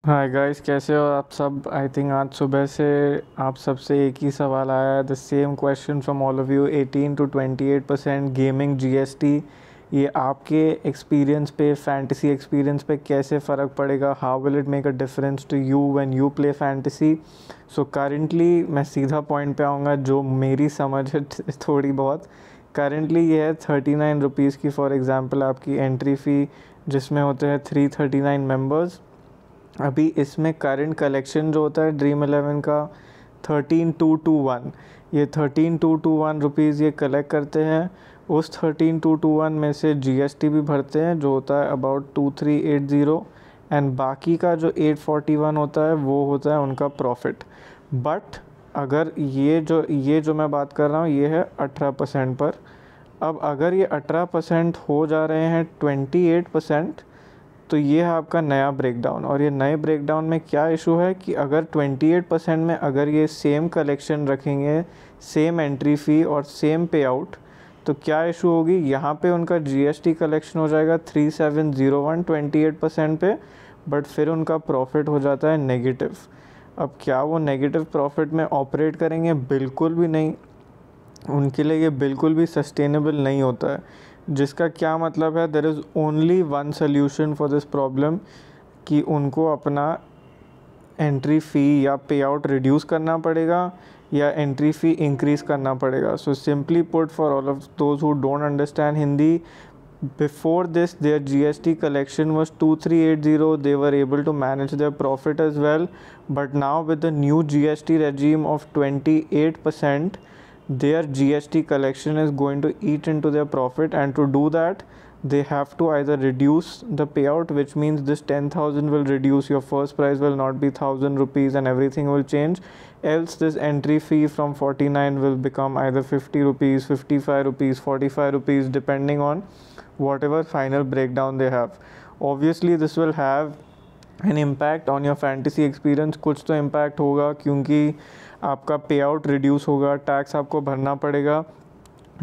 Hi guys, कैसे हो आप सब। आई थिंक आज सुबह से आप सबसे एक ही सवाल आया है, the same question from all of you. 18 to 28% gaming GST, ये आपके एक्सपीरियंस पे, फैंटेसी एक्सपीरियंस पे कैसे फ़र्क पड़ेगा? How will it make a difference to you when you play fantasy? So currently मैं सीधा पॉइंट पे आऊँगा, जो मेरी समझ है थोड़ी बहुत। करेंटली ये है 39 रुपीज़ की, फॉर एग्ज़ाम्पल आपकी एंट्री फ़ी, जिसमें होते हैं 339 मेंबर्स। अभी इसमें करंट कलेक्शन जो होता है ड्रीम 11 का 13,221, ये 13,221 रुपीज़ ये कलेक्ट करते हैं। उस 13,221 में से जीएसटी भी भरते हैं, जो होता है अबाउट 2380, एंड बाकी का जो 841 होता है वो होता है उनका प्रॉफिट। बट अगर ये जो मैं बात कर रहा हूँ ये है 18% पर। अब अगर ये 18% हो जा रहे हैं 28%, तो ये है आपका नया ब्रेकडाउन। और ये नए ब्रेकडाउन में क्या इशू है कि अगर 28% में अगर ये सेम कलेक्शन रखेंगे, सेम एंट्री फ़ी और सेम पे आउट, तो क्या इशू होगी? यहाँ पे उनका जीएसटी कलेक्शन हो जाएगा 3701 28% पे, बट फिर उनका प्रॉफिट हो जाता है नेगेटिव। अब क्या वो नेगेटिव प्रॉफिट में ऑपरेट करेंगे? बिल्कुल भी नहीं। उनके लिए ये बिल्कुल भी सस्टेनेबल नहीं होता है। जिसका क्या मतलब है, there is only one solution for this problem, कि उनको अपना एंट्री फ़ी या पे आउट रिड्यूस करना पड़ेगा या एंट्री फ़ी इंक्रीज़ करना पड़ेगा। So simply put, for all of those who don't understand Hindi, before this their GST collection was 2380, they were able to manage their profit as well. But now with the new GST regime of 28%, their GST collection is going to eat into their profit, and to do that they have to either reduce the payout, which means this 10,000 will reduce, your first price will not be 1,000 rupees and everything will change. Else this entry fee from 49 will become either 50 rupees, 55 rupees, 45 rupees, depending on whatever final breakdown they have. Obviously this will have an impact on your fantasy experience. कुछ तो impact होगा, क्योंकि आपका पे out reduce होगा, tax आपको भरना पड़ेगा।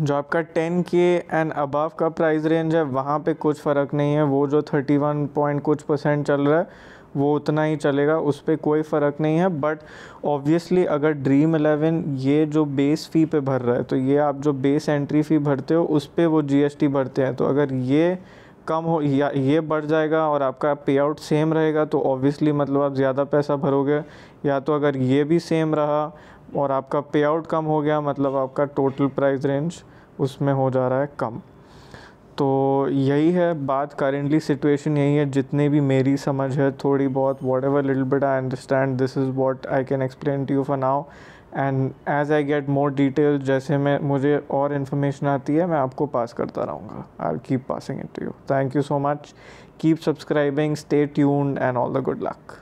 जो आपका 10K एंड अबव का प्राइस रेंज है वहाँ पे कुछ फ़र्क नहीं है, वो जो 31 पॉइंट कुछ % चल रहा है वो उतना ही चलेगा, उस पर कोई फ़र्क नहीं है। बट ऑब्वियसली अगर ड्रीम 11 ये जो बेस फ़ी पे भर रहा है, तो ये आप जो बेस एंट्री फ़ी भरते हो उस पर वो जीएसटी भरते हैं। तो अगर ये कम हो या ये बढ़ जाएगा और आपका पे आउट सेम रहेगा, तो ऑब्वियसली मतलब आप ज़्यादा पैसा भरोगे। या तो अगर ये भी सेम रहा और आपका पे आउट कम हो गया, मतलब आपका टोटल प्राइस रेंज उसमें हो जा रहा है कम। तो यही है बात, करेंटली सिचुएशन यही है, जितने भी मेरी समझ है थोड़ी बहुत, whatever little bit I understand, this is what I can explain to you for now. And as I get more details, जैसे मुझे और इन्फॉर्मेशन आती है मैं आपको पास करता रहूँगा। I keep passing it to you. Thank you so much, keep subscribing, stay tuned and all the good luck.